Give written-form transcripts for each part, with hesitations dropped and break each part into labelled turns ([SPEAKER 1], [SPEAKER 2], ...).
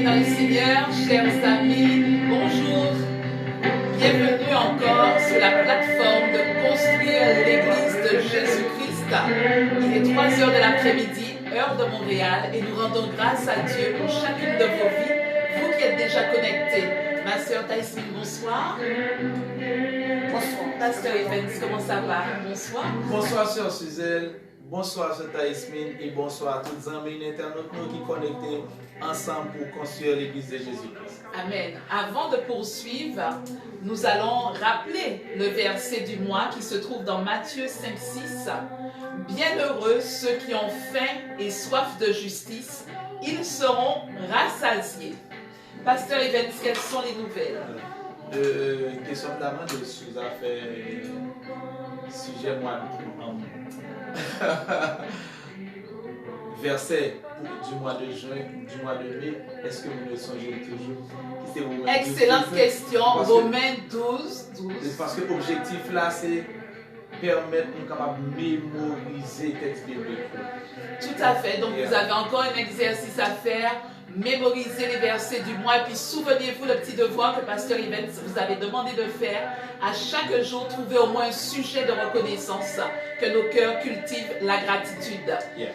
[SPEAKER 1] dans le Seigneur, chers amis, bonjour. Bienvenue encore sur la plateforme de Construire l'Église de Jésus-Christ. Il est 3 heures de l'après-midi, heure de Montréal, et nous rendons grâce à Dieu pour chacune de vos vies, vous qui êtes déjà connectés. Ma sœur Taïsmine, bonsoir. Bonsoir. Pasteur Evans, comment ça va? Bonsoir.
[SPEAKER 2] Bonsoir, sœur Suzelle. Bonsoir, sœur Taïsmine. Et bonsoir à tous les amis internautes qui sont connectés ensemble pour construire l'Église de Jésus-Christ.
[SPEAKER 1] Amen. Avant de poursuivre, nous allons rappeler le verset du mois qui se trouve dans Matthieu 5,6. Bienheureux ceux qui ont faim et soif de justice, ils seront rassasiés. Pasteur Evans, quelles sont les nouvelles?
[SPEAKER 2] Question d'amende de Souza fait sujet mois verset du mois de juin, du mois de mai. Est-ce que vous le songez toujours?
[SPEAKER 1] Excellente question. Romains 12.
[SPEAKER 2] Parce que l'objectif là, c'est permettre nous capable de mémoriser le texte biblique.
[SPEAKER 1] Tout à fait. Donc vous avez encore un exercice à faire. Mémorisez les versets du mois et puis souvenez-vous le petit devoir que Pasteur Evans vous avait demandé de faire. À chaque jour, trouver au moins un sujet de reconnaissance, que nos cœurs cultivent la gratitude.
[SPEAKER 2] Yeah.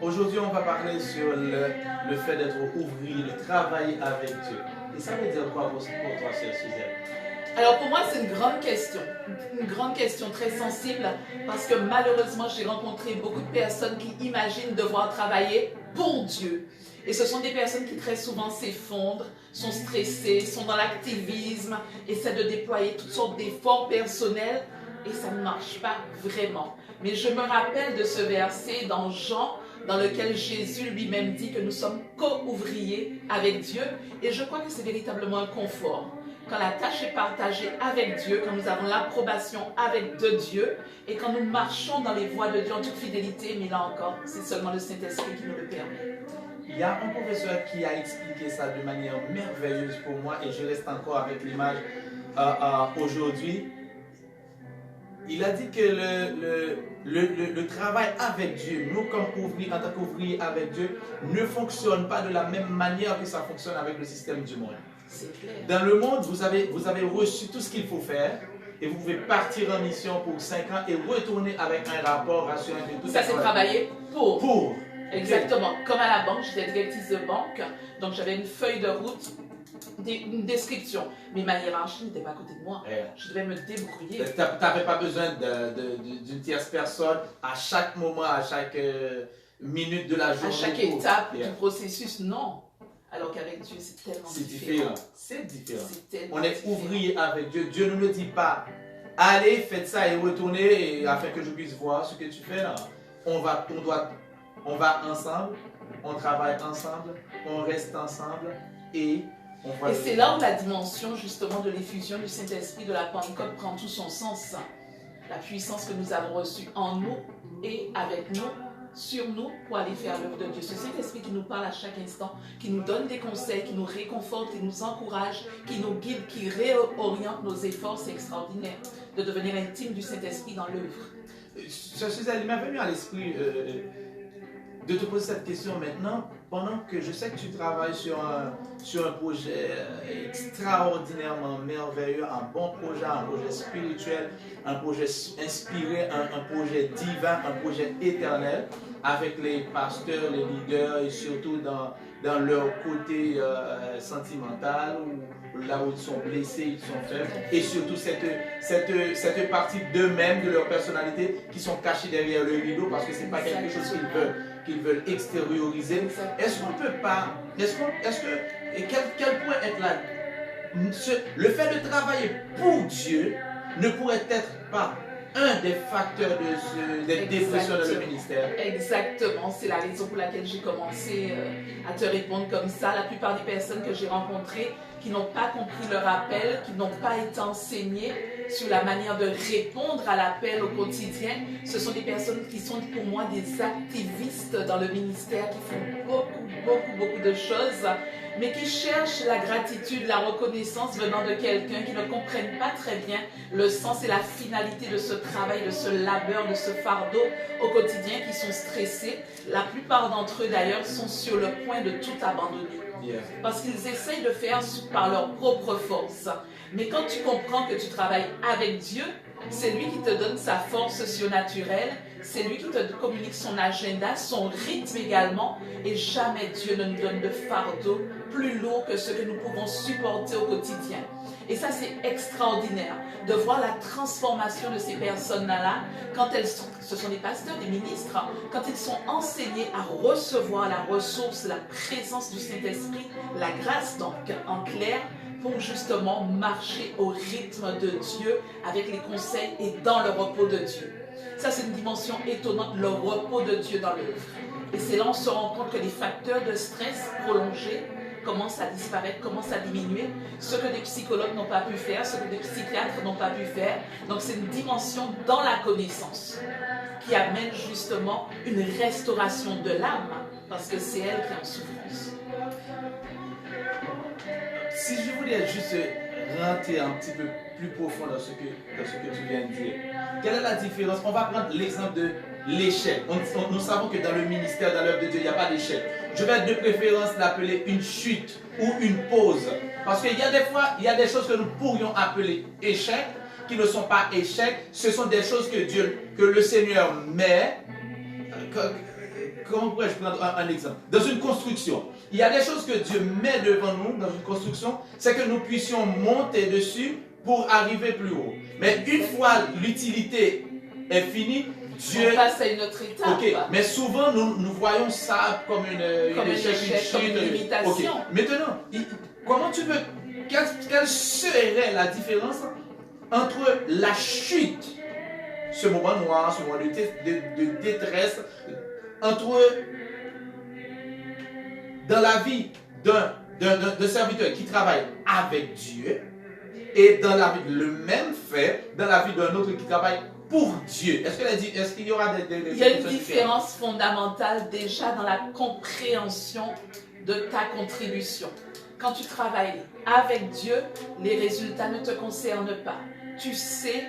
[SPEAKER 2] Aujourd'hui, on va parler sur le fait d'être ouvrier, de travailler avec Dieu. Et ça veut dire quoi pour toi, sœur Suzelle?
[SPEAKER 1] Alors pour moi, c'est une grande question très sensible parce que malheureusement, j'ai rencontré beaucoup de personnes qui imaginent devoir travailler pour Dieu. Et ce sont des personnes qui très souvent s'effondrent, sont stressées, sont dans l'activisme, essaient de déployer toutes sortes d'efforts personnels et ça ne marche pas vraiment. Mais je me rappelle de ce verset dans Jean, dans lequel Jésus lui-même dit que nous sommes co-ouvriers avec Dieu et je crois que c'est véritablement un confort. Quand la tâche est partagée avec Dieu, quand nous avons l'approbation de Dieu et quand nous marchons dans les voies de Dieu en toute fidélité, mais là encore, c'est seulement le Saint-Esprit qui nous le permet.
[SPEAKER 2] Il y a un professeur qui a expliqué ça de manière merveilleuse pour moi et je reste encore avec l'image aujourd'hui. Il a dit que le travail avec Dieu, nous comme ouvriers, en tant qu'ouvriers avec Dieu, ne fonctionne pas de la même manière que ça fonctionne avec le système du monde.
[SPEAKER 1] C'est clair.
[SPEAKER 2] Dans le monde, vous avez reçu tout ce qu'il faut faire et vous pouvez partir en mission pour 5 ans et retourner avec un rapport rassurant de tout
[SPEAKER 1] ça. Ça, c'est travailler pour.
[SPEAKER 2] Pour.
[SPEAKER 1] Exactement. Okay. Comme à la banque, j'étais directrice de banque, donc j'avais une feuille de route, une description. Mais ma hiérarchie n'était pas à côté de moi. Yeah. Je devais me débrouiller.
[SPEAKER 2] Tu n'avais pas besoin d'une tierce personne à chaque moment, à chaque minute de la journée.
[SPEAKER 1] À chaque étape du processus, non. Alors qu'avec Dieu, c'est tellement différent.
[SPEAKER 2] C'est différent. On est ouvrier avec Dieu. Dieu ne nous dit pas, allez, faites ça et retournez afin que je puisse voir ce que tu fais là. On va ensemble, on travaille ensemble, on reste ensemble et on voit.
[SPEAKER 1] Et c'est là où la dimension justement de l'effusion du Saint-Esprit de la Pentecôte prend tout son sens. La puissance que nous avons reçue en nous et avec nous, sur nous, pour aller faire l'œuvre de Dieu. Ce Saint-Esprit qui nous parle à chaque instant, qui nous donne des conseils, qui nous réconforte, qui nous encourage, qui nous guide, qui réoriente nos efforts, c'est extraordinaire de devenir intime du Saint-Esprit dans l'œuvre.
[SPEAKER 2] Il m'est venu à l'esprit de te poser cette question maintenant, pendant que je sais que tu travailles sur un projet extraordinairement merveilleux, un bon projet, un projet spirituel, un projet inspiré, un projet divin, un projet éternel, avec les pasteurs, les leaders et surtout dans leur côté sentimental, là où ils sont blessés, ils sont faibles, et surtout cette partie d'eux-mêmes, de leur personnalité, qui sont cachés derrière le rideau parce que ce n'est pas quelque chose qu'ils veulent extérioriser. Est-ce qu'on peut pas, quel point être là? Le fait de travailler pour Dieu ne pourrait être pas un des facteurs de dépression dans le ministère.
[SPEAKER 1] Exactement, c'est la raison pour laquelle j'ai commencé à te répondre comme ça. La plupart des personnes que j'ai rencontrées qui n'ont pas compris leur appel, qui n'ont pas été enseignées sur la manière de répondre à l'appel au quotidien, ce sont des personnes qui sont pour moi des activistes dans le ministère, qui font beaucoup de choses mais qui cherchent la gratitude, la reconnaissance venant de quelqu'un, qui ne comprennent pas très bien le sens et la finalité de ce travail, de ce labeur, de ce fardeau au quotidien, qui sont stressés. La plupart d'entre eux d'ailleurs sont sur le point de tout abandonner. Parce qu'ils essayent de faire par leur propre force. Mais quand tu comprends que tu travailles avec Dieu, c'est lui qui te donne sa force surnaturelle, c'est lui qui te communique son agenda, son rythme également, et jamais Dieu ne nous donne de fardeau plus lourd que ce que nous pouvons supporter au quotidien. Et ça, c'est extraordinaire de voir la transformation de ces personnes-là quand ce sont des pasteurs, des ministres, quand ils sont enseignés à recevoir la ressource, la présence du Saint-Esprit, la grâce, donc en clair, pour justement marcher au rythme de Dieu avec les conseils et dans le repos de Dieu. Ça, c'est une dimension étonnante, le repos de Dieu dans l'œuvre. Et c'est là qu'on se rend compte que les facteurs de stress prolongés commencent à disparaître, commencent à diminuer, ce que des psychologues n'ont pas pu faire, ce que des psychiatres n'ont pas pu faire. Donc c'est une dimension dans la connaissance qui amène justement une restauration de l'âme, parce que c'est elle qui est en souffrance.
[SPEAKER 2] Si je voulais juste rentrer un petit peu plus profond dans ce que tu viens de dire, quelle est la différence? On va prendre l'exemple de l'échec. Nous savons que dans le ministère, dans l'œuvre de Dieu, il n'y a pas d'échec. Je vais de préférence l'appeler une chute ou une pause. Parce qu'il y a des fois, il y a des choses que nous pourrions appeler échecs, qui ne sont pas échecs. Ce sont des choses que le Seigneur met. Comment pourrais-je prendre un exemple? Dans une construction, il y a des choses que Dieu met devant nous dans une construction, c'est que nous puissions monter dessus pour arriver plus haut. Mais une fois l'utilité est finie, Dieu...
[SPEAKER 1] On passe à une autre étape.
[SPEAKER 2] Okay. Mais souvent, nous voyons ça comme une échec,
[SPEAKER 1] comme une limitation.
[SPEAKER 2] Okay. Maintenant, comment tu veux... Quelle serait la différence entre la chute, ce moment noir, ce moment de détresse, entre dans la vie d'un serviteur qui travaille avec Dieu et dans la vie, le même fait dans la vie d'un autre qui travaille pour Dieu? Est-ce qu'il y aura des
[SPEAKER 1] Il y a une différence fondamentale déjà dans la compréhension de ta contribution. Quand tu travailles avec Dieu, les résultats ne te concernent pas. Tu sais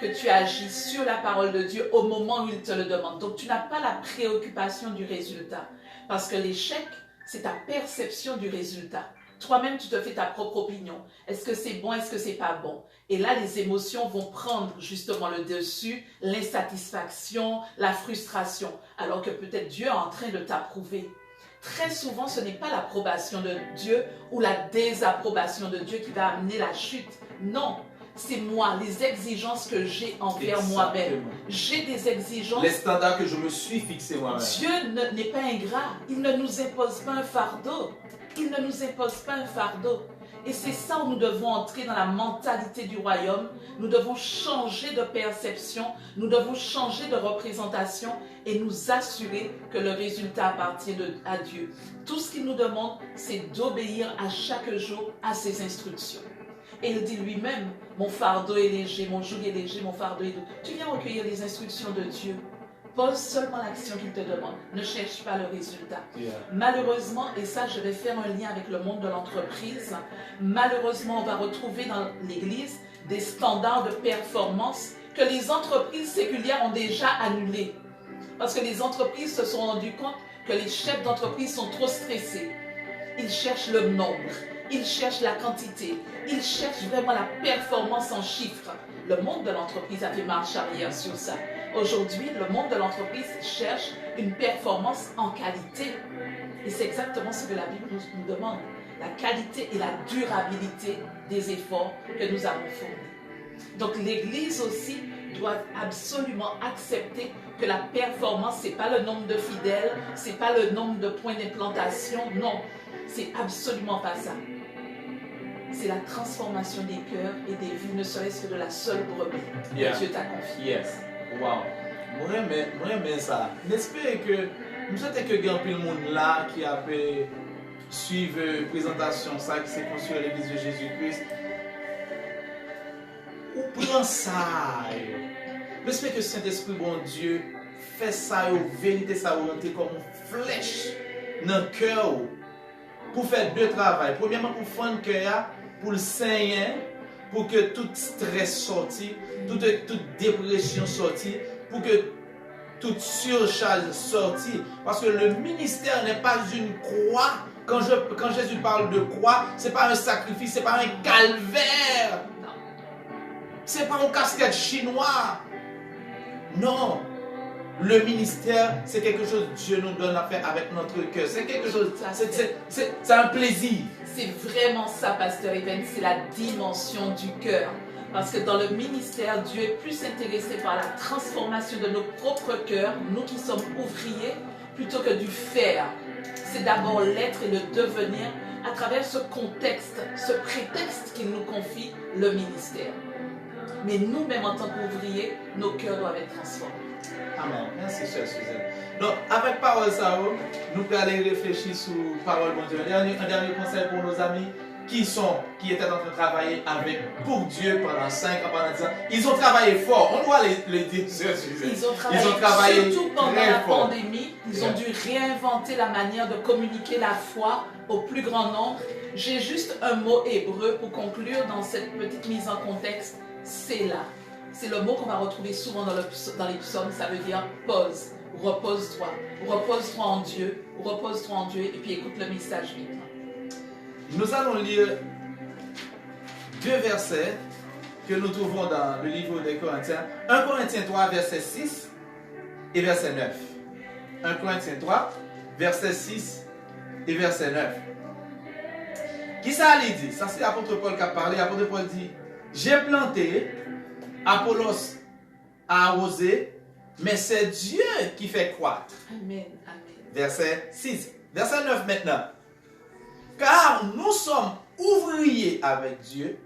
[SPEAKER 1] que tu agis sur la parole de Dieu au moment où il te le demande. Donc tu n'as pas la préoccupation du résultat. Parce que l'échec, c'est ta perception du résultat. Toi-même, tu te fais ta propre opinion. Est-ce que c'est bon, est-ce que c'est pas bon? Et là, les émotions vont prendre justement le dessus, l'insatisfaction, la frustration, alors que peut-être Dieu est en train de t'approuver. Très souvent, ce n'est pas l'approbation de Dieu ou la désapprobation de Dieu qui va amener la chute. Non, c'est moi, les exigences que j'ai envers moi-même. J'ai des exigences.
[SPEAKER 2] Les standards que je me suis fixés moi-même.
[SPEAKER 1] Dieu n'est pas ingrat. Il ne nous impose pas un fardeau. Il ne nous impose pas un fardeau. Et c'est ça où nous devons entrer dans la mentalité du royaume. Nous devons changer de perception. Nous devons changer de représentation et nous assurer que le résultat appartient à Dieu. Tout ce qu'il nous demande, c'est d'obéir à chaque jour à ses instructions. Et il dit lui-même, mon fardeau est léger, mon joug est léger, mon fardeau est doux. Tu viens recueillir les instructions de Dieu. Pose seulement l'action qu'il te demande. Ne cherche pas le résultat. Malheureusement, et ça je vais faire un lien avec le monde de l'entreprise, malheureusement on va retrouver dans l'Église des standards de performance que les entreprises séculières ont déjà annulés. Parce que les entreprises se sont rendues compte que les chefs d'entreprise sont trop stressés. Ils cherchent le nombre. Ils cherchent la quantité, ils cherchent vraiment la performance en chiffres. Le monde de l'entreprise a fait marche arrière sur ça. Aujourd'hui, le monde de l'entreprise cherche une performance en qualité. Et c'est exactement ce que la Bible nous demande. La qualité et la durabilité des efforts que nous avons fournis. Donc l'Église aussi doit absolument accepter que la performance, ce n'est pas le nombre de fidèles, ce n'est pas le nombre de points d'implantation, non. C'est absolument pas ça. C'est la transformation des cœurs et des vies, ne serait-ce que de la seule brebis que Dieu t'a confiée.
[SPEAKER 2] Yes. Wow. Moi, j'aime ça. J'espère que nous sommes que il y a un monde là qui a fait suivre la présentation ça qui s'est construit à l'église de Jésus-Christ. Ou prend ça. J'espère que le Saint-Esprit, bon Dieu, fait ça, vérité, ça rentre comme une flèche dans le cœur. pour faire deux travail. Premièrement, pour faire un cœur, pour le saigner, pour que tout stress sorti, toute dépression sorti, pour que toute surcharge sortie. Parce que le ministère n'est pas une croix. Quand Jésus parle de croix, ce n'est pas un sacrifice, ce n'est pas un calvaire. Ce n'est pas un casquette chinois. Non. Le ministère, c'est quelque chose que Dieu nous donne à faire avec notre cœur. C'est quelque chose, c'est un plaisir.
[SPEAKER 1] C'est vraiment ça, Pasteur Even, c'est la dimension du cœur. Parce que dans le ministère, Dieu est plus intéressé par la transformation de nos propres cœurs, nous qui sommes ouvriers, plutôt que du faire. C'est d'abord l'être et le devenir à travers ce contexte, ce prétexte qu'il nous confie, le ministère. Mais nous-mêmes, en tant qu'ouvriers, nos cœurs doivent être transformés.
[SPEAKER 2] Amen. Merci, chère Suzanne. Donc, avec parole ça, nous pouvons aller réfléchir sur parole de Dieu. Un dernier conseil pour nos amis qui étaient en train de travailler pour Dieu pendant 5 ans, pendant 10 ans. Ils ont travaillé fort. On doit le dire, chère Suzanne.
[SPEAKER 1] Ils ont travaillé surtout pendant la pandémie. Ils ont dû réinventer la manière de communiquer la foi au plus grand nombre. J'ai juste un mot hébreu pour conclure dans cette petite mise en contexte. C'est là. C'est le mot qu'on va retrouver souvent dans les psaumes. Ça veut dire pause, repose-toi. Repose-toi en Dieu, repose-toi en Dieu. Et puis écoute le message vite.
[SPEAKER 2] Nous allons lire 2 versets que nous trouvons dans le livre des Corinthiens. 1 Corinthiens 3, verset 6 et verset 9. 1 Corinthiens 3, verset 6 et verset 9. Qui ça allait dire? Ça c'est l'apôtre Paul qui a parlé. L'apôtre Paul dit, j'ai planté, Apollos a arrosé, mais c'est Dieu qui fait croître.
[SPEAKER 1] Amen, amen.
[SPEAKER 2] Verset 6. Verset 9 maintenant. Car nous sommes ouvriers avec Dieu.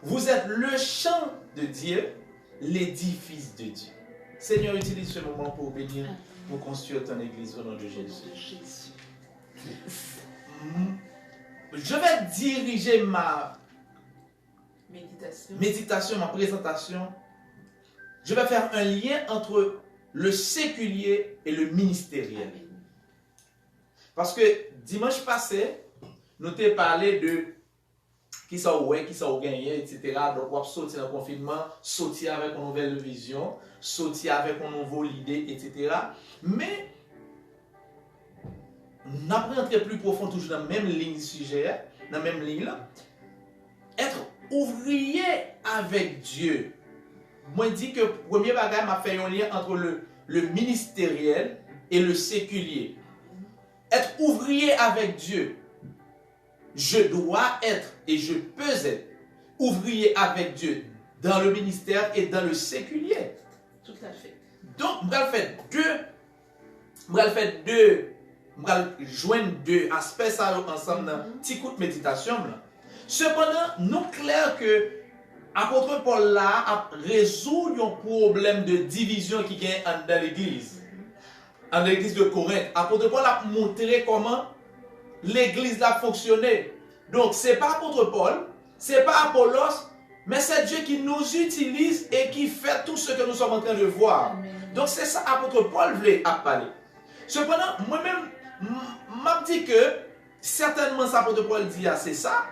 [SPEAKER 2] Vous êtes le champ de Dieu, l'édifice de Dieu. Seigneur, utilise ce moment pour bénir, pour construire ton église au nom de Jésus. Je vais diriger ma méditation, ma présentation. Je vais faire un lien entre le séculier et le ministériel. Parce que dimanche passé, nous t'ai parlé de qui ça a gagné, etc. Donc, on va sortir dans le confinement, sortir avec une nouvelle vision, sortir avec une nouvelle idée, etc. Mais, nous n'apprenons plus profond, toujours dans la même ligne de sujet, dans la même ligne là. Être ouvrier avec Dieu. Moi, je dis que le premier bagage m'a fait un lien entre le ministériel et le séculier. Être ouvrier avec Dieu. Je dois être et je peux être ouvrier avec Dieu dans le ministère et dans le séculier.
[SPEAKER 1] Tout à fait.
[SPEAKER 2] Donc, je vais joindre deux aspects ça ensemble dans un petit coup de méditation. Cependant, nous clair que l'apôtre Paul là a résolu un problème de division qui gagne dans l'église. En l'église de Corinthe. L'apôtre Paul a montré comment l'église a fonctionné. Donc, ce n'est pas l'apôtre Paul, ce n'est pas Apollos, mais c'est Dieu qui nous utilise et qui fait tout ce que nous sommes en train de voir. Amen. Donc, c'est ça l'apôtre Paul voulait parler. Cependant, moi-même, je dis que certainement, ça l'apôtre Paul dit, c'est ça.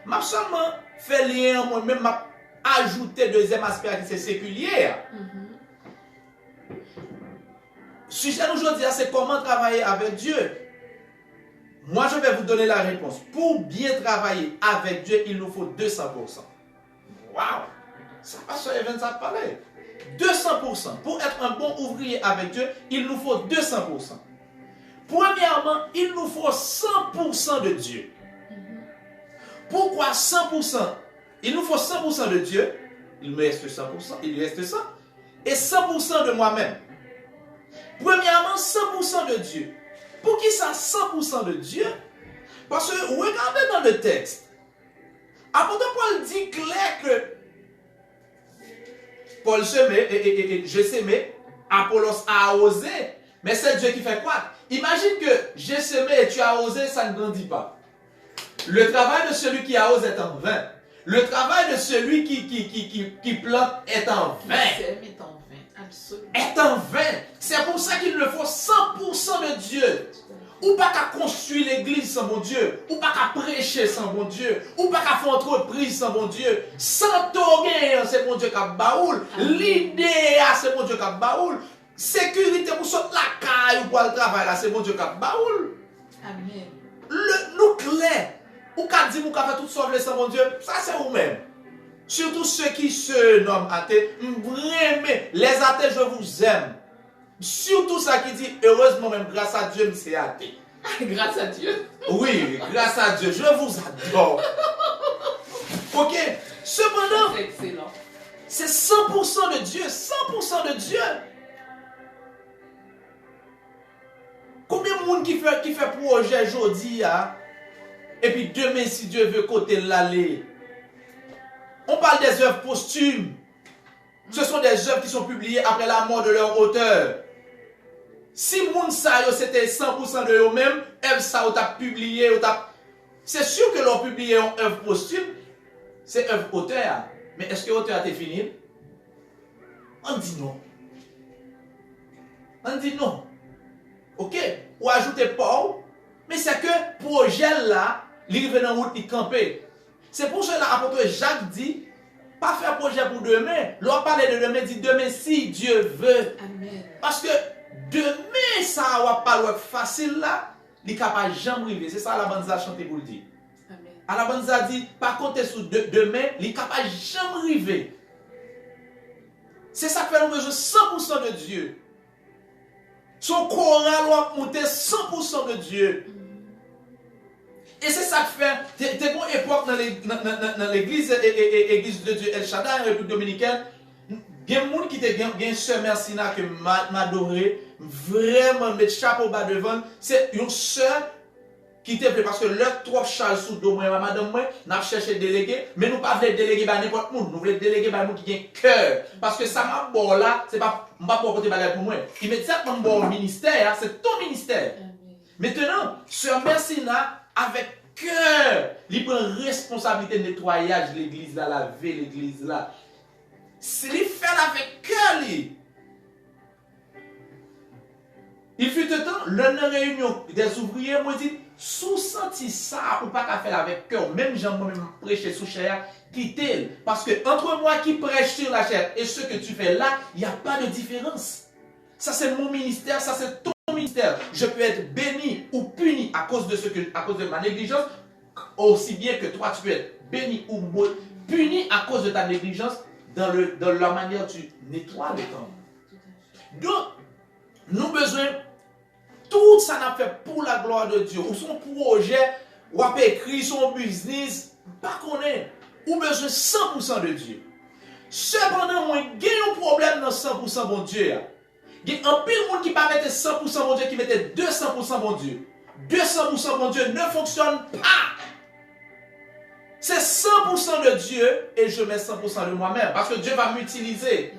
[SPEAKER 2] Je seulement fait lien, moi-même, je ajouté deuxième aspect qui c'est séculier. Sujet aujourd'hui, c'est comment travailler avec Dieu. Moi, je vais vous donner la réponse. Pour bien travailler avec Dieu, il nous faut 200%. Waouh! Ça passe sur Even, ça parlait. 200%. Pour être un bon ouvrier avec Dieu, il nous faut 200%. Premièrement, il nous faut 100% de Dieu. Pourquoi 100%? Il nous faut 100% de Dieu. Il me reste 100%. Il lui reste 100. Et 100% de moi-même. Premièrement, 100% de Dieu. Pour qui ça 100% de Dieu? Parce que regardez dans le texte. Apôtre Paul dit clair que Paul semait et je semais, Apollos a arrosé, mais c'est Dieu qui fait quoi? Imagine que j'ai semé et tu as arrosé, ça ne grandit pas. Le travail de celui qui arrose est en vain. Le travail de celui qui plante est en vain.
[SPEAKER 1] Absolument.
[SPEAKER 2] Est en vain. C'est pour ça qu'il nous faut 100% de Dieu. Ou pas qu'à construire l'église sans bon Dieu. Ou pas qu'à prêcher sans bon Dieu. Ou pas qu'à faire entreprise sans bon Dieu. Sans toguer, c'est bon Dieu qui a baoul. L'idée, c'est bon Dieu qui a baoul. Sécurité pour sortir la caille ou pour le travail, là, c'est bon Dieu qui a baoul.
[SPEAKER 1] Amen.
[SPEAKER 2] Nous clair. Ou qu'à dire, ou qu'à faire tout sauver sans bon Dieu, ça c'est vous-même. Surtout ceux qui se nomment athées. Vraiment, les athées, je vous aime. Surtout ça qui dit, heureusement même, grâce à Dieu, c'est athée.
[SPEAKER 1] Grâce à Dieu.
[SPEAKER 2] Oui, grâce à Dieu, je vous adore. Ok, cependant,
[SPEAKER 1] C'est excellent.
[SPEAKER 2] c'est 100% de Dieu, 100% de Dieu. Combien de monde qui fait projet aujourd'hui, hein? Et puis demain, si Dieu veut côté l'aller. On parle des œuvres posthumes. Ce sont des œuvres qui sont publiées après la mort de leur auteur. Si moun sa yo c'était 100% de eux-mêmes, œuvre ça ou t'a publié ou t'a... C'est sûr que l'on publié une œuvre posthume, c'est œuvre auteur. Mais est-ce que l'auteur a été fini? On dit non. On dit non. Ok? Ou ajoutez pas, mais c'est que projet là, il arrive dans la route, il campe. C'est pour cela l'apôtre Jacques dit, pas faire projet pour demain. L'on parle de demain, dit demain si Dieu veut.
[SPEAKER 1] Amen.
[SPEAKER 2] Parce que demain, ça va pas être facile là, il n'est capable de jamais arriver. C'est ça la bande a chanté pour le dire.
[SPEAKER 1] Amen.
[SPEAKER 2] À la bande a dit, par contre, sur demain, il est capable de jamais arriver. C'est ça qui fait nous besoin 100% de Dieu. Son choral doit monter 100% de Dieu. Et c'est ça qui fait, t'es une époque dans l'église de Dieu El Shaddai, en République Dominicaine, il y a des gens qui ont une sœur Mercina que m'adoré, vraiment mettre chapeau bas devant. C'est une sœur qui te plaît parce que leur trop charge sous dos, moi, madame, moi, n'a cherché délégué, mais nous pas voulons déléguer par n'importe qui, nous voulons déléguer par nous qui ont cœur. Parce que ça m'a bon là, c'est pas pour côté bagage pour moi. Immédiatement, bon ministère, c'est ton ministère.
[SPEAKER 1] Amen.
[SPEAKER 2] Maintenant, sœur Mercina, avec cœur, il prend responsabilité de nettoyage de l'église là, laver l'église là. C'est lui fait avec cœur. Il fut un temps, l'un réunion des ouvriers, moi dit, sous senti ça, ou pas qu'à faire avec cœur, même j'en moi-même prêcher sous chair, quittez. Parce que entre moi qui prêche sur la chair et ce que tu fais là, il n'y a pas de différence. Ça c'est mon ministère, ça c'est ton ministère. Je peux être béni ou puni à cause de ma négligence, aussi bien que toi tu peux être béni ou puni à cause de ta négligence dans la manière dont tu nettoies le temple. Donc, nous avons besoin, tout ça n'a fait pour la gloire de Dieu. Ou son projet, ou a écrit son business, pas qu'on est. Ou besoin 100% de Dieu. Cependant, moi, j'ai un problème dans 100% bon Dieu. Il y a un pile de monde qui ne pas mettre 100% bon Dieu, qui mettait 200% bon Dieu. 200% bon Dieu ne fonctionne pas. C'est 100% de Dieu et je mets 100% de moi-même. Parce que Dieu va m'utiliser.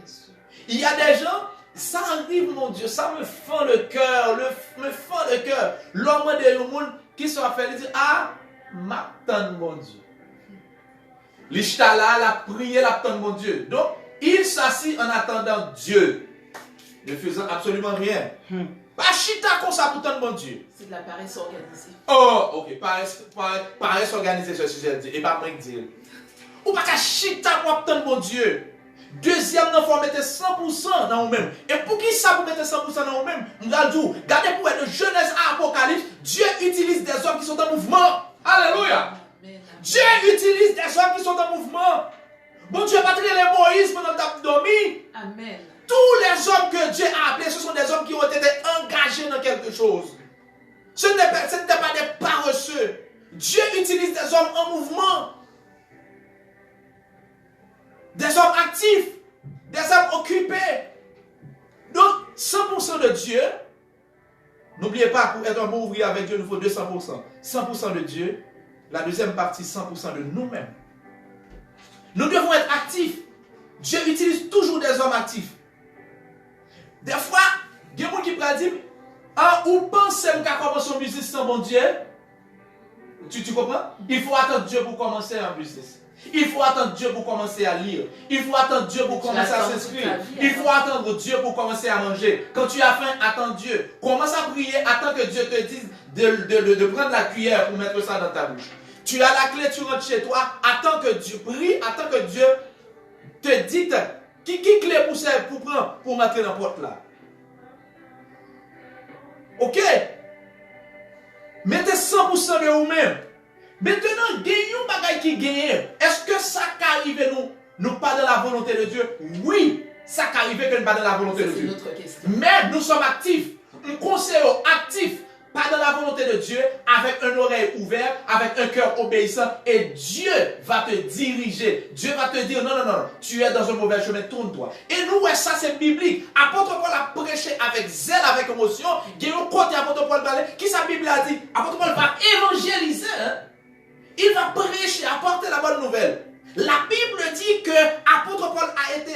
[SPEAKER 2] Il y a des gens, ça arrive, mon Dieu, ça me fend le cœur, me fend le cœur. L'homme de monde qui sera fait, il dit, ah, m'attend mon Dieu. L'ishtala, la prière, l'attend mon Dieu. Donc, il s'assit en attendant Dieu, ne faisant absolument rien. Pas chita comme ça pour tant mon Dieu.
[SPEAKER 1] C'est de la paresse organisée.
[SPEAKER 2] Oh, ok, paresse organisée sur ce sujet, et pas moi qui dire. Ou pas qu'à chita pour tant mon Dieu. Deuxième, il faut mettre 100% dans vous-même. Et pour qui ça vous mettez 100% dans vous-même? Regardez pour être de Genèse à Apocalypse, Dieu utilise des hommes qui sont en mouvement. Alléluia.
[SPEAKER 1] Amen.
[SPEAKER 2] Dieu utilise des hommes qui sont en mouvement. Bon Dieu pas traiter les Moïse pendant que tu as dormi.
[SPEAKER 1] Amen.
[SPEAKER 2] Tous les hommes que Dieu a appelés, ce sont des hommes qui ont été engagés dans quelque chose. Ce n'était pas des paresseux. Dieu utilise des hommes en mouvement. Des hommes actifs, des hommes occupés. Donc, 100% de Dieu, n'oubliez pas, pour être un bon ouvrier avec Dieu, il nous faut 200%. 100% de Dieu, la deuxième partie, 100% de nous-mêmes. Nous devons être actifs. Dieu utilise toujours des hommes actifs. Des fois, il y a des gens qui peuvent dire, ah, ou pensez-vous qu'à commencer son business sans bon Dieu? Tu comprends? Il faut attendre Dieu pour commencer en business. Il faut attendre Dieu pour commencer à lire. Il faut attendre Dieu pour commencer à s'inscrire. Il faut attendre Dieu pour commencer à manger. Quand tu as faim, attends Dieu. Commence à prier, attends que Dieu te dise de prendre la cuillère pour mettre ça dans ta bouche. Tu as la clé, tu rentres chez toi, attends que Dieu prie, attends que Dieu te dise qui clé pour prendre pour mettre dans la porte là. Ok? Mettez 100% de vous-même. Maintenant, gagnons bagaille qui gagne. Est-ce que ça qu'arrive nous pas dans la volonté de Dieu? Oui, ça qu'arrive que nous pas dans la volonté de Dieu. Mais nous sommes actifs. Nous conseillons actifs, pas dans la volonté de Dieu, avec un oreille ouverte, avec un cœur obéissant. Et Dieu va te diriger. Dieu va te dire, non, tu es dans un mauvais chemin, tourne-toi. Et nous, ouais, ça c'est biblique. Apôtre Paul a prêché avec zèle, avec émotion. Il y a un côté apôtre Paul parlait. Qui sa Bible a dit? Apôtre Paul va évangéliser, hein? Il va prêcher, apporter la bonne nouvelle. La Bible dit que apôtre Paul a été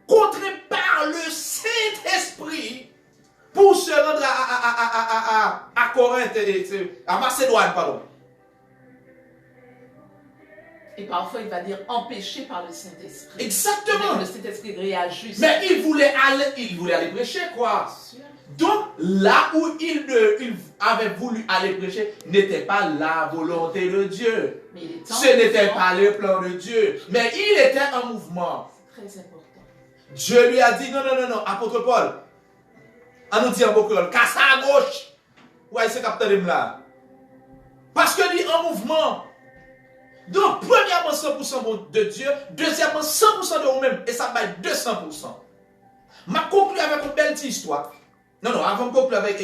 [SPEAKER 2] contraint par le Saint-Esprit pour se rendre à Corinthe, à Macédoine, pardon.
[SPEAKER 1] Et parfois, il va dire empêché par le Saint-Esprit.
[SPEAKER 2] Exactement.
[SPEAKER 1] Le Saint-Esprit réajuste.
[SPEAKER 2] Mais il voulait aller prêcher, quoi. Donc, là où il avait voulu aller prêcher, n'était pas la volonté de Dieu. Ce n'était pas le plan de Dieu. Mais il était en mouvement.
[SPEAKER 1] C'est très important.
[SPEAKER 2] Dieu lui a dit, non, apôtre Paul, on nous dit en beaucoup, casse à gauche. Ouais, c'est capteur là. Parce que lui en mouvement. Donc, premièrement, 100% de Dieu. Deuxièmement, 100% de vous-même. Et ça va être 200%. Ma conclue avec une belle petite histoire. Non, avant de conclure avec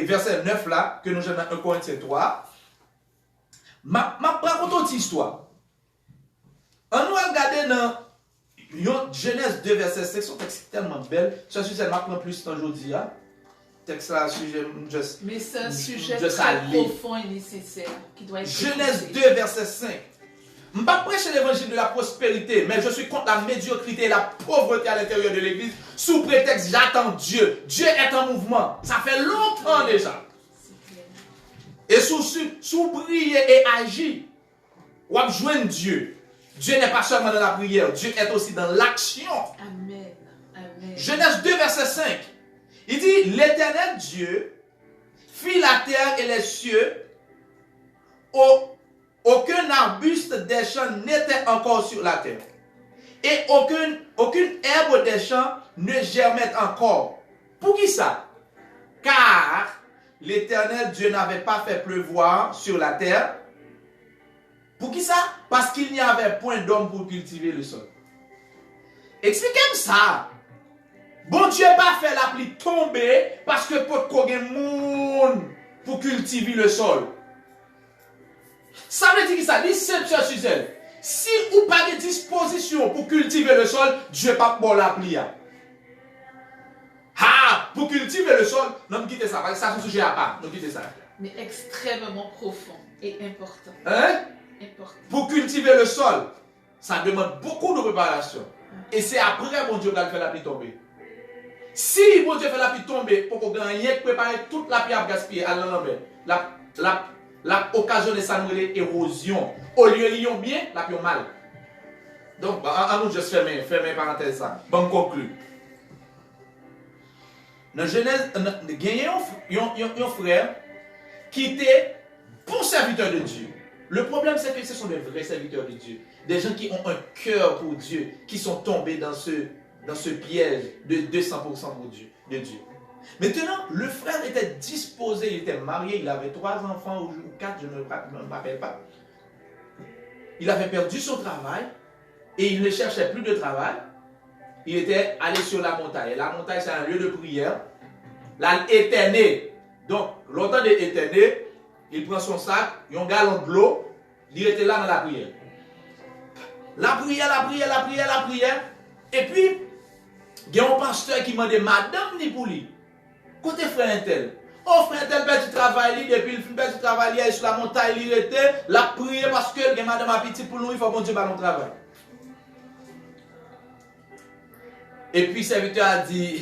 [SPEAKER 2] verset 9 là, que nous avons dans 1 Corinthiens 3. Ma raconte une petite histoire. On va regarder dans Genèse 2, verset 5. Son texte est tellement belle. Ça, c'est maintenant plus aujourd'hui. Texte là, sujet.
[SPEAKER 1] Mais c'est un sujet très profond et nécessaire qui doit être.
[SPEAKER 2] Genèse 2, verset 5. Je ne vais pas prêcher l'évangile de la prospérité, mais je suis contre la médiocrité et la pauvreté à l'intérieur de l'église sous prétexte j'attends Dieu. Dieu est en mouvement. Ça fait longtemps déjà. Et sous prier et agir, ou joindre Dieu. Dieu n'est pas seulement dans la prière, Dieu est aussi dans l'action.
[SPEAKER 1] Amen. Amen.
[SPEAKER 2] Genèse 2, verset 5. Il dit, l'Éternel Dieu fit la terre et les cieux. Aucun arbuste des champs n'était encore sur la terre. Et aucune herbe des champs ne germait encore. Pour qui ça? Car l'Éternel Dieu n'avait pas fait pleuvoir sur la terre. Pour qui ça? Parce qu'il n'y avait point d'homme pour cultiver le sol. Expliquez-moi ça. Bon Dieu n'a pas fait la pluie tomber parce que pour qu'on ait monde pour cultiver le sol. Ça veut dire que ça dit c'est sur elle. Si vous n'avez pas de disposition pour cultiver le sol, Dieu n'a pas bon la pluie. Pour cultiver le sol, non quittez ça, parce que ça c'est un sujet à part. Non quittez ça.
[SPEAKER 1] Mais extrêmement profond et important.
[SPEAKER 2] Important. Pour cultiver le sol, ça demande beaucoup de préparation. Et c'est après mon Dieu qui va faire la pluie tomber. Si mon Dieu fait la pluie tomber, pour qu'on gagne, préparer toute la pluie à gaspiller à l'envers, la occasion de ça nous l'érosion. Au lieu de lion bien, la pluie mal. Donc, on nous juste fermer parenthèse ça. Bon conclu. Dans Genèse, il y a un frère qui était bon serviteur de Dieu. Le problème, c'est que ce sont des vrais serviteurs de Dieu. Des gens qui ont un cœur pour Dieu, qui sont tombés dans ce piège de 200% pour Dieu, de Dieu. Maintenant, le frère était disposé, il était marié, il avait 3 enfants ou 4, je ne me rappelle pas. Il avait perdu son travail et il ne cherchait plus de travail. Il était allé sur la montagne. Et la montagne, c'est un lieu de prière. Là, éterné. Donc, longtemps d'éterné, il prend son sac, il y a un gallon de l'eau, il était là dans la prière. La prière. Et puis, il y a un pasteur qui m'a dit, Madame Nipouli, côté frère tel. Oh, frère tel, petit travail, depuis le petit travail, il est sur la montagne, il était, la prière parce que il madame a petit pour nous, il faut bon Dieu dans le travail. Et puis, le serviteur a dit,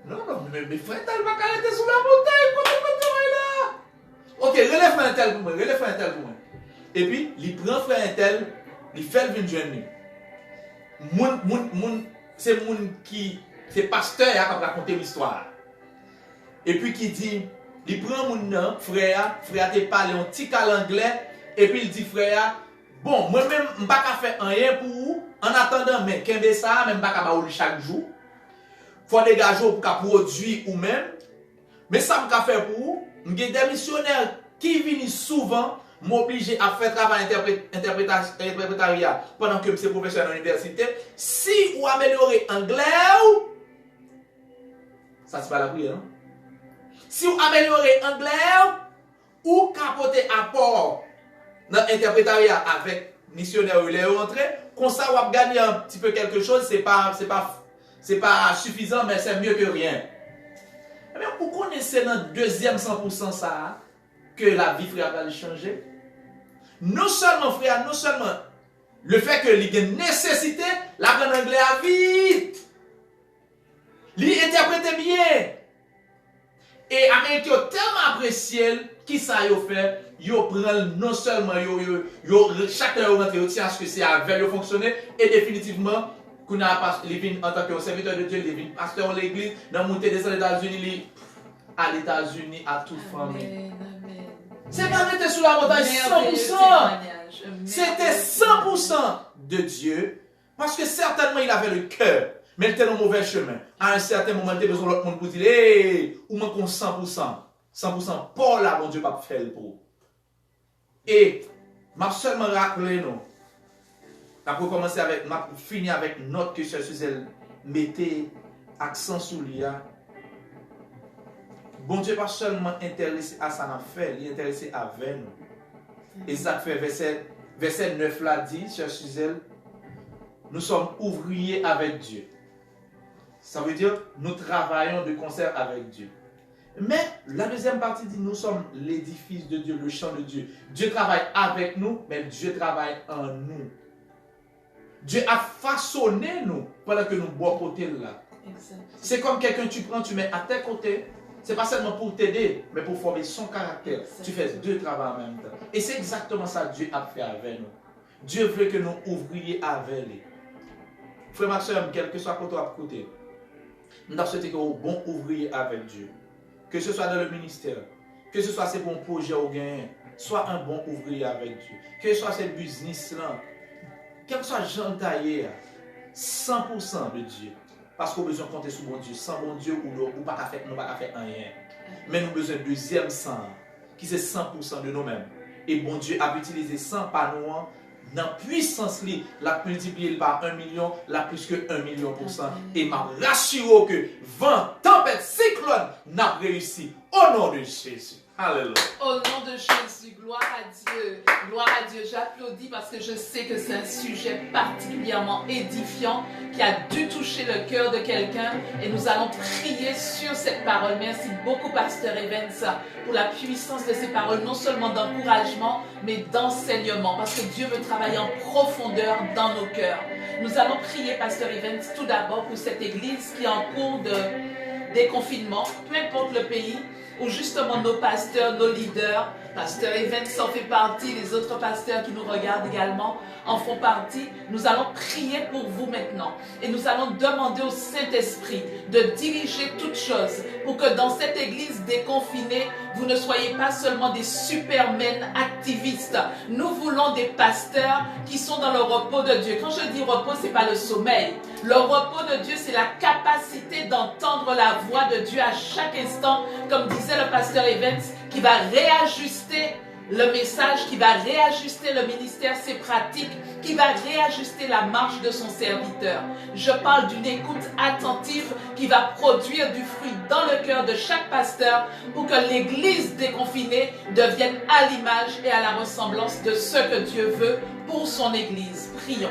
[SPEAKER 2] non, mais frère tel va arrêter sur la montagne, comment on travaille là? Ok, relève frère un tel pour moi, relève frère un tel pour moi. Et puis, il prend frère un tel, il fait le vin jeune. C'est moun qui, c'est pasteur qui a raconté l'histoire. Et puis qui dit, il prend mon frère te parle un petit cal anglais, et puis il dit frère, bon, moi-même, je ne peux pas faire rien pour vous, en attendant, mais qu'un de ça, même pas faire chaque jour. Il faut dégager pour produire ou même. Mais ça, je peux faire pour vous. J'ai des missionnaires qui viennent souvent m'obliger à faire travail interprétariat pendant que je suis professeur à l'université. Si vous améliorez l'anglais, ça c'est pas la prière, non? Si vous améliorez l'anglais, ou capotez apport dans l'interprétariat avec missionnaire ou les rentrées, comme ça vous gagner un petit peu quelque chose, c'est pas suffisant, mais c'est mieux que rien. Mais vous connaissez dans le deuxième 100% ça, que la vie frère va changer. Non seulement frère, non seulement le fait que il y a une nécessité, l'apprendre anglais à vite. L'interpréter bien. Et Américains ont tellement apprécié qui ça yo fait, yo prend non seulement chacun rentre yo tient à ce que c'est avec yo fonctionner et définitivement qu'on a pas en tant que serviteur de Dieu, les pasteur de l'église dans monter des États-Unis à l'États-Unis à toute famille. C'est pas mettre sous la montagne 100%. C'était 100% de Dieu parce que certainement il avait le cœur. Mais il était dans le mauvais chemin. À un certain moment, il a besoin de l'autre monde pour dire, hey, ou manquons 100%. 100% pour là, mon Dieu, pas faire pour. Et, m'a seulement rappelé, non. M'a fini avec notre question sur elle. Mettez accent sur l'IA. Bon Dieu, pas seulement intéressé à ça, il est intéressé avec nous. Et ça fait verset 9 là dit, sur Suzel, nous sommes ouvriers avec Dieu. Ça veut dire nous travaillons de concert avec Dieu. Mais la deuxième partie dit nous sommes l'édifice de Dieu, le champ de Dieu. Dieu travaille avec nous, mais Dieu travaille en nous. Dieu a façonné nous pendant que nous bois côté là. C'est comme quelqu'un tu prends, tu mets à tes côtés. Ce n'est pas seulement pour t'aider, mais pour former son caractère. Exactement. Tu fais deux travaux en même temps. Et c'est exactement ça que Dieu a fait avec nous. Dieu veut que nous ouvrions avec lui. Frère ma soeur, quel que soit côté, nous avons souhaité que nous bon ouvrier avec Dieu. Que ce soit dans le ministère, que ce soit ces bons projets au gain, soit un bon ouvrier avec Dieu. Que ce soit ces business là, quel que soit Jean Taillé, 100% de Dieu. Parce qu'on a besoin de compter sur bon Dieu. Sans bon Dieu, ou pas faire, nous pas faire rien. Mais nous avons besoin de deuxième 100, qui c'est 100% de nous-mêmes. Et bon Dieu a utilisé 100 par nous, dans puissance, la multiplié par 1 million, la plus que 1 million %. Et m'a rassuré que 20 tempêtes, cyclones, n'a réussi au nom de Jésus. Alléluia.
[SPEAKER 1] Au nom de Jésus, gloire à Dieu. Gloire à Dieu. J'applaudis parce que je sais que c'est un sujet particulièrement édifiant qui a dû toucher le cœur de quelqu'un. Et nous allons prier sur cette parole. Merci beaucoup, Pasteur Evans, pour la puissance de ces paroles, non seulement d'encouragement, mais d'enseignement. Parce que Dieu veut travailler en profondeur dans nos cœurs. Nous allons prier, Pasteur Evans, tout d'abord pour cette église qui est en cours de déconfinement, peu importe le pays, où justement nos pasteurs, nos leaders, Pasteur Evans en fait partie, les autres pasteurs qui nous regardent également en font partie. Nous allons prier pour vous maintenant et nous allons demander au Saint-Esprit de diriger toutes choses pour que dans cette église déconfinée, vous ne soyez pas seulement des supermen activistes. Nous voulons des pasteurs qui sont dans le repos de Dieu. Quand je dis repos, ce n'est pas le sommeil. Le repos de Dieu, c'est la capacité d'entendre la voix de Dieu à chaque instant, comme disait le pasteur Evans, qui va réajuster le message, qui va réajuster le ministère, ses pratiques, qui va réajuster la marche de son serviteur. Je parle d'une écoute attentive qui va produire du fruit dans le cœur de chaque pasteur pour que l'église déconfinée devienne à l'image et à la ressemblance de ce que Dieu veut pour son église. Prions.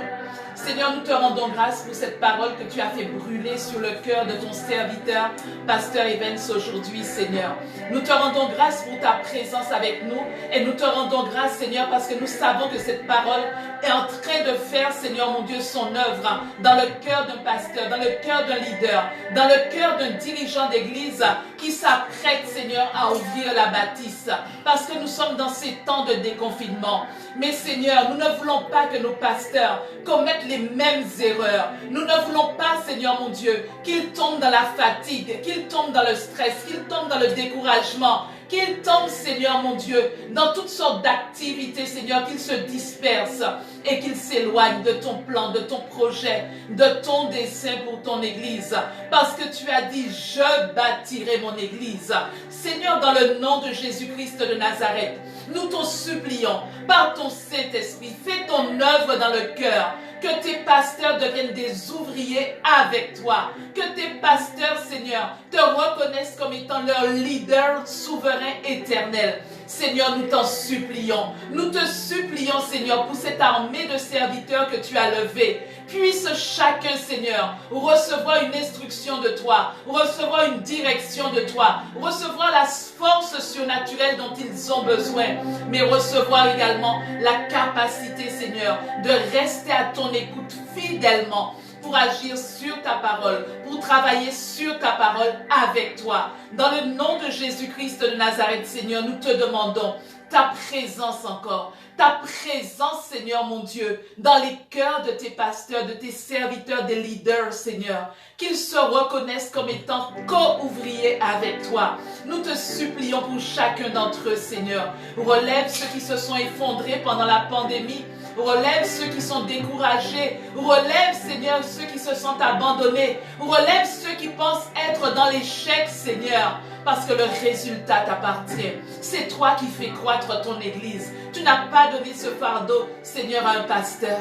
[SPEAKER 1] Seigneur, nous te rendons grâce pour cette parole que tu as fait brûler sur le cœur de ton serviteur, Pasteur Evans, aujourd'hui, Seigneur. Nous te rendons grâce pour ta présence avec nous et nous te rendons grâce, Seigneur, parce que nous savons que cette parole est en train de faire, Seigneur mon Dieu, son œuvre dans le cœur d'un pasteur, dans le cœur d'un leader, dans le cœur d'un dirigeant d'église qui s'apprête, Seigneur, à ouvrir la bâtisse. Parce que nous sommes dans ces temps de déconfinement. Mais Seigneur, nous ne voulons pas que nos pasteurs commettent les mêmes erreurs. Nous ne voulons pas, Seigneur mon Dieu, qu'ils tombent dans la fatigue, qu'ils tombent dans le stress, qu'ils tombent dans le découragement, qu'ils tombent, Seigneur mon Dieu, dans toutes sortes d'activités, Seigneur, qu'ils se dispersent et qu'ils s'éloignent de ton plan, de ton projet, de ton dessein pour ton Église. Parce que tu as dit, je bâtirai mon Église. Seigneur, dans le nom de Jésus-Christ de Nazareth, nous t'en supplions, par ton Saint-Esprit, fais ton œuvre dans le cœur. Que tes pasteurs deviennent des ouvriers avec toi. Que tes pasteurs, Seigneur, te reconnaissent comme étant leur leader souverain éternel. Seigneur, nous t'en supplions. Nous te supplions, Seigneur, pour cette armée de serviteurs que tu as levée. Puisse chacun, Seigneur, recevoir une instruction de toi, recevoir une direction de toi, recevoir la force surnaturelle dont ils ont besoin, mais recevoir également la capacité, Seigneur, de rester à ton écoute fidèlement pour agir sur ta parole, pour travailler sur ta parole avec toi. Dans le nom de Jésus-Christ de Nazareth, Seigneur, nous te demandons ta présence encore. Ta présence, Seigneur mon Dieu, dans les cœurs de tes pasteurs, de tes serviteurs, des leaders, Seigneur, qu'ils se reconnaissent comme étant co-ouvriers avec toi. Nous te supplions pour chacun d'entre eux, Seigneur. Relève ceux qui se sont effondrés pendant la pandémie. Relève ceux qui sont découragés. Relève, Seigneur, ceux qui se sentent abandonnés. Relève ceux qui pensent être dans l'échec, Seigneur. Parce que le résultat t'appartient. C'est toi qui fais croître ton Église. Tu n'as pas donné ce fardeau, Seigneur, à un pasteur.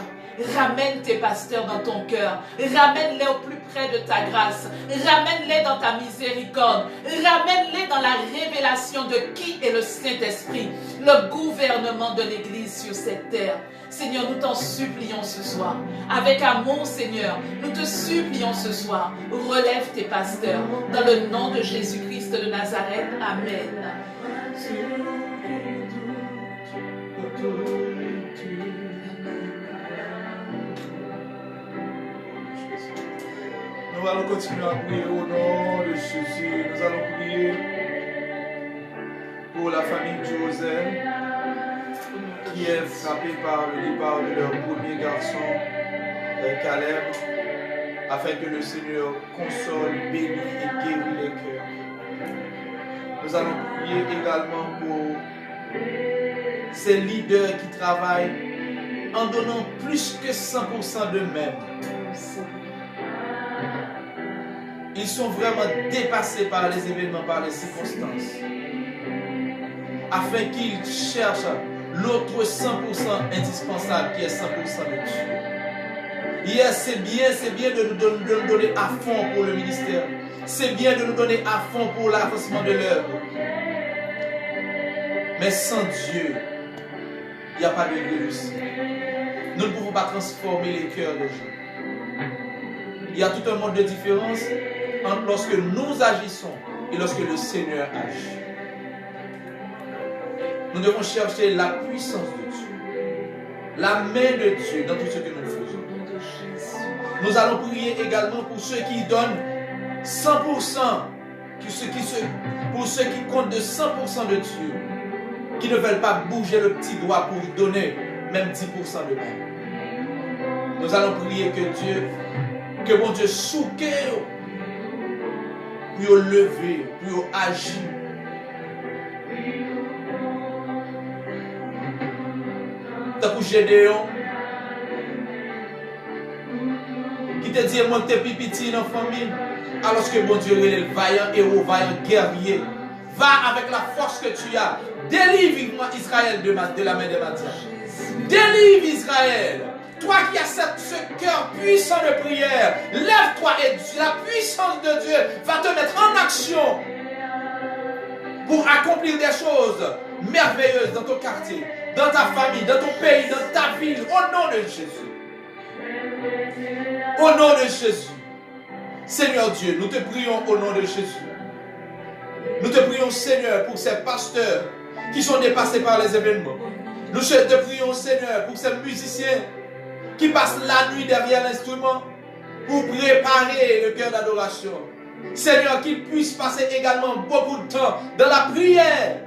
[SPEAKER 1] Ramène tes pasteurs dans ton cœur. Ramène-les au plus près de ta grâce. Ramène-les dans ta miséricorde. Ramène-les dans la révélation de qui est le Saint-Esprit, le gouvernement de l'Église sur cette terre. Seigneur, nous t'en supplions ce soir. Avec amour, Seigneur, nous te supplions ce soir. Relève tes pasteurs. Dans le nom de Jésus-Christ de Nazareth. Amen.
[SPEAKER 2] Nous allons continuer à prier au nom de Jésus. Nous allons prier pour la famille Joseph qui est frappée par le départ de leur premier garçon, Caleb, afin que le Seigneur console, bénisse et guérit les cœurs. Nous allons prier également pour ces leaders qui travaillent en donnant plus que 100% d'eux-mêmes. Ils sont vraiment dépassés par les événements, par les circonstances, afin qu'ils cherchent l'autre 100% indispensable qui est 100% de Dieu. Yes, c'est bien de nous donner à fond pour le ministère. C'est bien de nous donner à fond pour l'avancement de l'œuvre. Mais sans Dieu, il n'y a pas de réussite. Nous ne pouvons pas transformer les cœurs des gens. Il y a tout un monde de différence entre lorsque nous agissons et lorsque le Seigneur agit. Nous devons chercher la puissance de Dieu, la main de Dieu dans tout ce que nous faisons. Nous allons prier également pour ceux qui donnent 100%, pour ceux qui comptent de 100% de Dieu, qui ne veulent pas bouger le petit doigt pour donner même 10% de même. Nous allons prier que mon Dieu souque pour lever, pour agir. Tant que Gédéon, qui te dit, moi, t'es pipiti dans la famille, alors que mon Dieu est le vaillant héros, vaillant guerrier. Va avec la force que tu as. Délivre Israël de la main de Madian. Délivre Israël. Toi qui as ce cœur puissant de prière, lève-toi et la puissance de Dieu va te mettre en action pour accomplir des choses merveilleuses dans ton quartier, dans ta famille, dans ton pays, dans ta ville, au nom de Jésus. Au nom de Jésus. Seigneur Dieu, nous te prions au nom de Jésus. Nous te prions, Seigneur, pour ces pasteurs qui sont dépassés par les événements. Nous te prions, Seigneur, pour ces musiciens qui passent la nuit derrière l'instrument pour préparer le cœur d'adoration. Seigneur, qu'ils puissent passer également beaucoup de temps dans la prière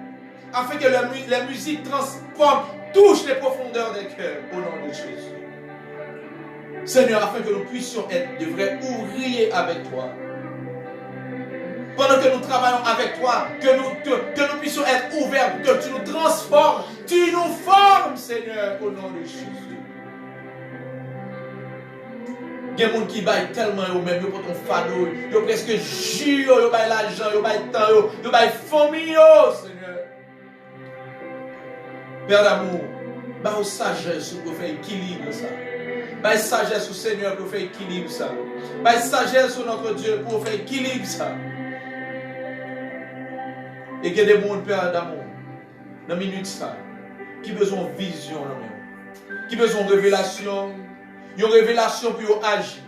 [SPEAKER 2] afin que la musique transforme, touche les profondeurs des cœurs au nom de Jésus. Seigneur, afin que nous puissions être de vrais ouvriers avec toi. Pendant que nous travaillons avec toi, que nous puissions être ouverts, que tu nous transformes, tu nous formes, Seigneur, au nom de Jésus. Il y a des gens qui baillent tellement eux-mêmes, ils ont fado, ils ont presque jure, ils ont l'argent, ils ont le temps, ils ont la famille, Seigneur. Père d'amour, bah au sagesse pour faire équilibre ça. Bah sagesse au Seigneur pour faire équilibre ça. Bah sagesse au notre Dieu pour faire équilibre ça. Et qu'il y a des gens, Père d'amour, dans la minute ça, qui besoin de vision, qui besoin de révélation. Il y a une révélation pour agir.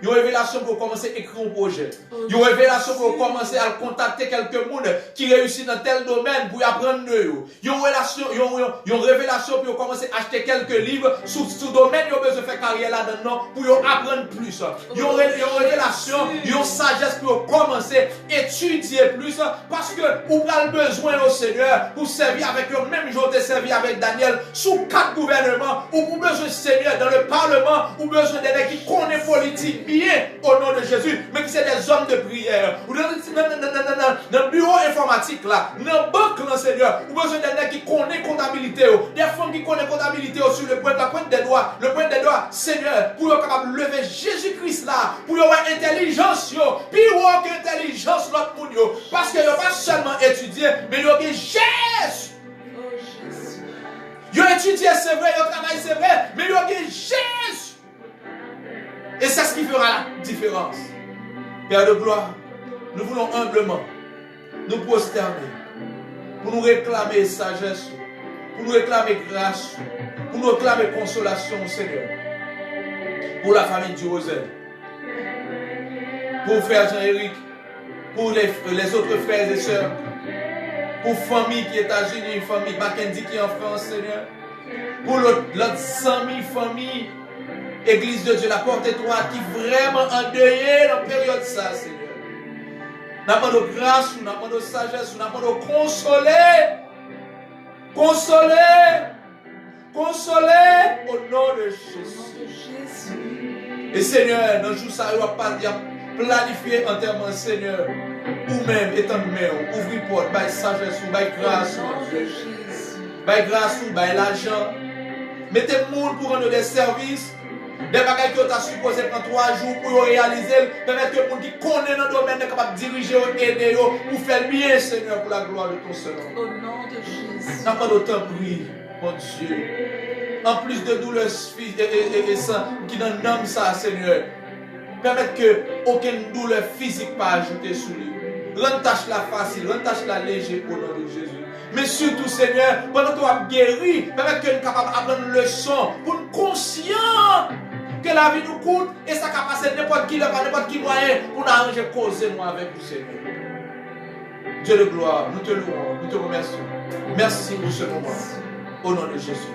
[SPEAKER 2] Il y a une révélation pour commencer à écrire un projet. Il y a une révélation pour commencer à contacter quelques monde qui réussit dans tel domaine pour apprendre de eux. Il y a une révélation pour commencer à acheter quelques livres sur ce domaine. Il y a besoin de faire carrière là-dedans pour apprendre plus. Il y a une révélation, il y a une sagesse pour commencer à étudier plus parce que vous avez besoin au Seigneur pour servir avec eux. Même jour de servir avec Daniel sous 4 gouvernements. Ou vous besoin de Seigneur dans le Parlement. Ou besoin d'être qui connaît politique bien au nom de Jésus, mais qui c'est des hommes de prière. Ou dans le bureau informatique là, dans la banque là, Seigneur, ou besoin d'être qui connaît comptabilité, des femmes qui connaissent comptabilité sur la pointe des doigts, Seigneur, pour être capable de lever Jésus-Christ là, pour avoir intelligence, puis avoir intelligence l'autre monde, parce que pas seulement étudier, mais il y a Jésus. Ils ont étudié, c'est vrai, ils ont travaillé, c'est vrai, mais il y a Jésus. Et c'est ce qui fera la différence. Père de gloire, nous voulons humblement nous prosterner pour nous réclamer sagesse, pour nous réclamer grâce, pour nous réclamer consolation au Seigneur. Pour la famille du Rosaire, pour frère Jean-Éric, pour les autres frères et sœurs, pour famille qui est aux États-Unis, famille Mackenzie qui est en France, Seigneur, pour l'autre 100 000 familles. Église de Dieu, la porte étroite qui vraiment endeuillée dans la période ça, Seigneur. Nous avons de grâce, nous avons de sagesse, nous avons de consoler. Consoler au nom de Jésus. Et Seigneur, dans le jour ça, il va pas planifier entièrement, Seigneur. Ou même, étant même, ouvrir porte, by sagesse, ou by grâce, by grâce, ou by l'argent. Mettez le monde pour rendre des services. Des bagages que tu as supposé prendre 3 jours pour réaliser, permettre que les gens qui connaissent dans le domaine sont capables de diriger et aider pour faire bien, Seigneur, pour la gloire de ton Seigneur.
[SPEAKER 1] Au nom de Jésus.
[SPEAKER 2] N'a pas d'autant bruit, mon Dieu. En plus de douleurs et sang qui dans l'homme ça, Seigneur, permettre que aucune douleur physique pas ajoutée sur lui. Rends tâche la facile, rends tâche la léger au nom de Jésus. Mais surtout, Seigneur, pendant que tu as guéri, permettre que nous sommes capables d'apprendre une leçon pour nous conscients que la vie nous coûte et ça peut passer n'importe qui moyen pour nous arranger causer nous avec vous, Seigneur. Dieu de gloire, nous te louons, nous te remercions. Merci pour ce moment. Au nom de Jésus.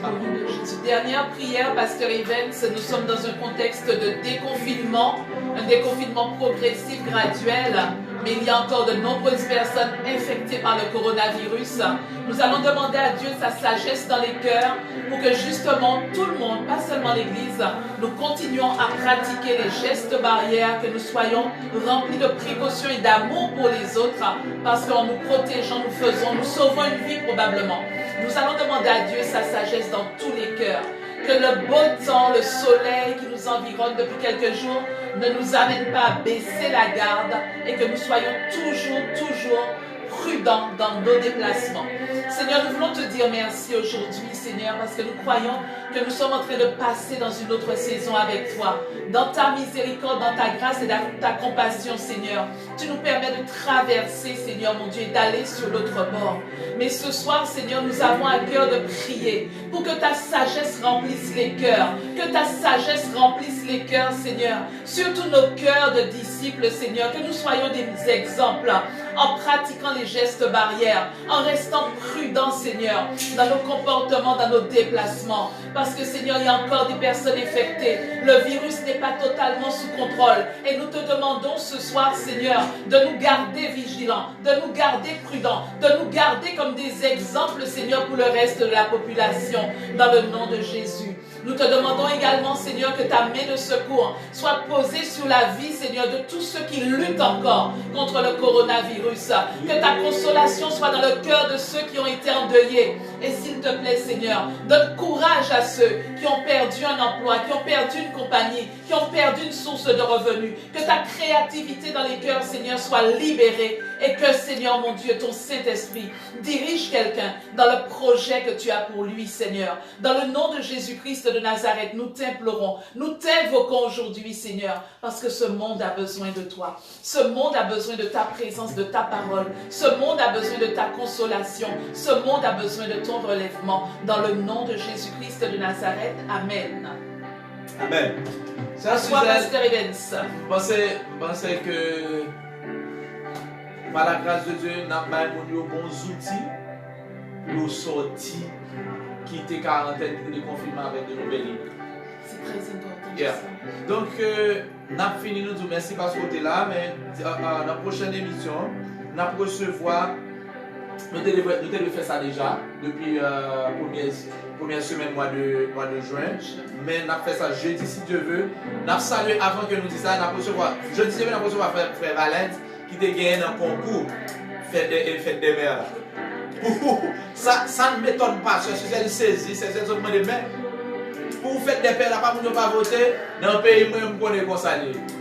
[SPEAKER 2] Amen.
[SPEAKER 1] Dernière prière, Pasteur Evans, nous sommes dans un contexte de déconfinement, un déconfinement progressif, graduel, mais il y a encore de nombreuses personnes infectées par le coronavirus. Nous allons demander à Dieu sa sagesse dans les cœurs pour que justement tout le monde, pas seulement l'Église, nous continuons à pratiquer les gestes barrières, que nous soyons remplis de précautions et d'amour pour les autres, parce qu'en nous protégeant, nous sauvons une vie probablement. Nous allons demander à Dieu sa sagesse dans tous les cœurs. Que le beau temps, le soleil qui nous environne depuis quelques jours ne nous amène pas à baisser la garde et que nous soyons toujours prudents dans nos déplacements. Seigneur, nous voulons te dire merci aujourd'hui, Seigneur, parce que nous croyons que nous sommes en train de passer dans une autre saison avec toi. Dans ta miséricorde, dans ta grâce et dans ta compassion, Seigneur, tu nous permets de traverser, Seigneur mon Dieu, et d'aller sur l'autre bord. Mais ce soir, Seigneur, nous avons à cœur de prier pour que ta sagesse remplisse les cœurs, que ta sagesse remplisse les cœurs, Seigneur, surtout nos cœurs de disciples, Seigneur, que nous soyons des exemples en pratiquant les gestes barrières, en restant prudents, Seigneur, dans nos comportements, dans nos déplacements. Parce que, Seigneur, il y a encore des personnes infectées. Le virus n'est pas totalement sous contrôle. Et nous te demandons ce soir, Seigneur, de nous garder vigilants, de nous garder prudents, de nous garder comme des exemples, Seigneur, pour le reste de la population, dans le nom de Jésus. Nous te demandons également, Seigneur, que ta main de secours soit posée sur la vie, Seigneur, de tous ceux qui luttent encore contre le coronavirus. Que ta consolation soit dans le cœur de ceux qui ont été endeuillés. Et s'il te plaît, Seigneur, donne courage à ceux qui ont perdu un emploi, qui ont perdu une compagnie, qui ont perdu une source de revenus. Que ta créativité dans les cœurs, Seigneur, soit libérée. Et que, Seigneur, mon Dieu, ton Saint-Esprit dirige quelqu'un dans le projet que tu as pour lui, Seigneur. Dans le nom de Jésus-Christ de Nazareth, nous t'implorons, nous t'invoquons aujourd'hui, Seigneur, parce que ce monde a besoin de toi. Ce monde a besoin de ta présence, de ta parole. Ce monde a besoin de ta consolation. Ce monde a besoin de ton relèvement. Dans le nom de Jésus-Christ de Nazareth, Amen.
[SPEAKER 2] Amen.
[SPEAKER 1] Bonsoir, Pasteur Evans.
[SPEAKER 2] Pensez que par la grâce de Dieu, nous avons de bons outils pour sortir, quitter quarantaine de confinement avec de nouvelles lignes.
[SPEAKER 1] C'est très important.
[SPEAKER 2] Yeah. Donc, nous avons fini, nous disons merci parce que vous êtes là, mais dans la prochaine émission, nous allons recevoir, nous devons faire ça déjà depuis la première semaine mois de juin, mais nous avons fait ça jeudi si Dieu veut. Nous avons salué avant que nous disions ça, nous allons recevoir, jeudi si nous allons recevoir frère Valente qui te gagne un concours, fête des mères. Ça ne m'étonne pas, c'est saisi, c'est seulement des mères. Pour fête des pères, là, pas pour ne pas voter, dans le pays, moi, je me connais comme ça.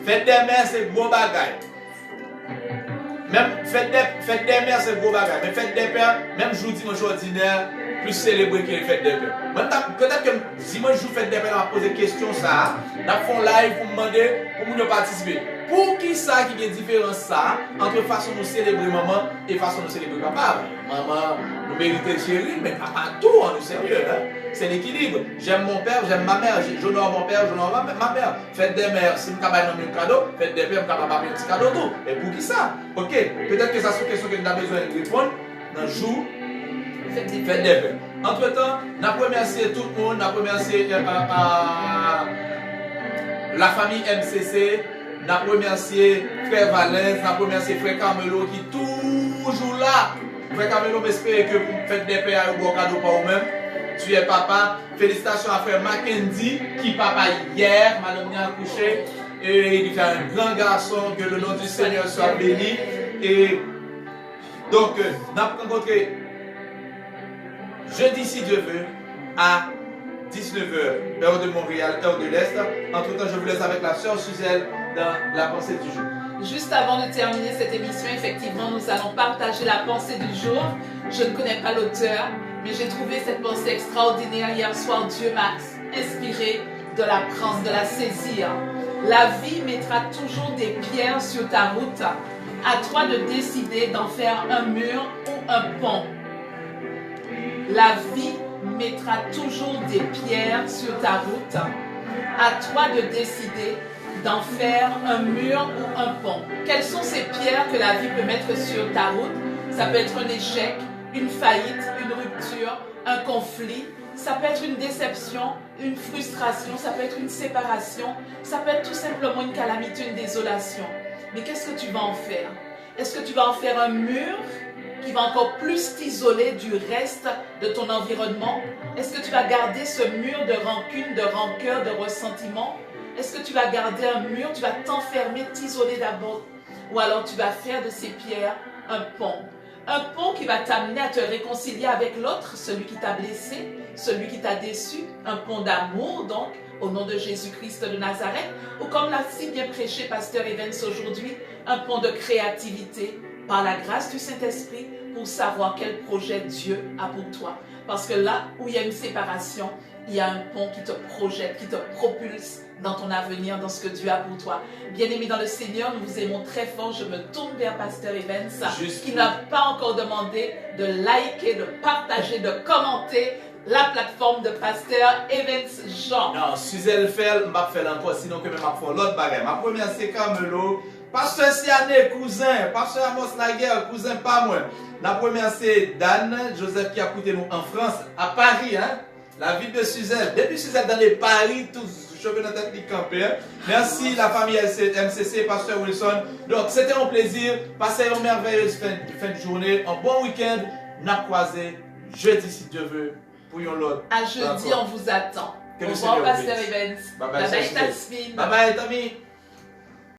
[SPEAKER 2] Fête des mères, c'est gros bagaille. Même fête des mères, c'est gros bagaille. Mais fête des pères, même jour dimanche ordinaire, plus célébré que les fêtes des pères. Peut-être que dimanche jour fête des pères, on va poser question ça. On va faire live pour demander pour nous participer. Pour qui ça qui y a une différence ça entre façon de célébrer maman et façon de célébrer papa? Maman, nous méritons chérie, mais papa tout, on est sérieux. Hein? C'est l'équilibre. J'aime mon père, j'aime ma mère. J'honore mon père, j'honore ma mère. Fête des mères, si je suis capable de un cadeau, fête des pères, je suis capable de un petit cadeau tout. Et pour qui ça? Ok, peut-être que ça c'est une question que nous avons besoin de répondre dans le jour. Fête des pères. Entre-temps, nous avons remercié tout le monde, nous avons remercié la famille MCC. Nous avons remercié frère Valens, nous avons remercié frère Carmelo qui est toujours là. Frère Carmelo, j'espère que vous faites des pères et un cadeau pour vous-même. Tu es papa. Félicitations à frère Mackenzie qui est papa hier, madame a accouché. Et il est un grand garçon, que le nom du Seigneur soit béni. Et donc, nous avons rencontré jeudi, si Dieu veut, à 19h, heure de Montréal, heure de l'Est. Entre-temps, je vous laisse avec la sœur Suzelle dans la pensée du jour.
[SPEAKER 1] Juste avant de terminer cette émission, effectivement, nous allons partager la pensée du jour. Je ne connais pas l'auteur, mais j'ai trouvé cette pensée extraordinaire hier soir. Dieu m'a inspiré de la prendre, de la saisir. La vie mettra toujours des pierres sur ta route. À toi de décider d'en faire un mur ou un pont. La vie mettra toujours des pierres sur ta route. À toi de décider d'en faire un mur ou un pont. Quelles sont ces pierres que la vie peut mettre sur ta route? Ça peut être un échec, une faillite, une rupture, un conflit. Ça peut être une déception, une frustration, ça peut être une séparation. Ça peut être tout simplement une calamité, une désolation. Mais qu'est-ce que tu vas en faire? Est-ce que tu vas en faire un mur qui va encore plus t'isoler du reste de ton environnement? Est-ce que tu vas garder ce mur de rancune, de rancœur, de ressentiment? Est-ce que tu vas garder un mur, tu vas t'enfermer, t'isoler d'abord? Ou alors tu vas faire de ces pierres un pont? Un pont qui va t'amener à te réconcilier avec l'autre, celui qui t'a blessé, celui qui t'a déçu. Un pont d'amour donc, au nom de Jésus-Christ de Nazareth. Ou comme l'a si bien prêché Pasteur Evans aujourd'hui, un pont de créativité par la grâce du Saint-Esprit pour pour savoir quel projet Dieu a pour toi. Parce que là où il y a une séparation, il y a un pont qui te projette, qui te propulse dans ton avenir, dans ce que Dieu a pour toi. Bien-aimés dans le Seigneur, nous vous aimons très fort. Je me tourne vers Pasteur Evans, qui n'a pas encore demandé de liker, de partager, de commenter la plateforme de Pasteur Evans Jean.
[SPEAKER 2] Non, Suzelle fait, m'a fait encore, sinon que même m'a fait l'autre bagarre. Ma première c'est Camelo, Pasteur Siané, cousin, Pasteur Amos Laguerre, cousin pas moi. La première c'est Dan, Joseph qui a coûté nous en France, à Paris, hein. La ville de Suzelle. Depuis Suzelle dans les Paris, tous cheveux dans la tête qui campaient. Merci la famille MCC, Pasteur Wilson. Donc c'était un plaisir. Passez une merveilleuse fin de journée, un bon week-end. N'a croisé jeudi si Dieu veut pour une autre.
[SPEAKER 1] À jeudi, on vous attend.
[SPEAKER 2] Que
[SPEAKER 1] Au
[SPEAKER 2] le
[SPEAKER 1] revoir
[SPEAKER 2] Seigneur
[SPEAKER 1] Pasteur
[SPEAKER 2] bénisse.
[SPEAKER 1] Evans.
[SPEAKER 2] Bye bye,
[SPEAKER 1] Bye bye Tasmin.
[SPEAKER 2] Bye bye, Tommy.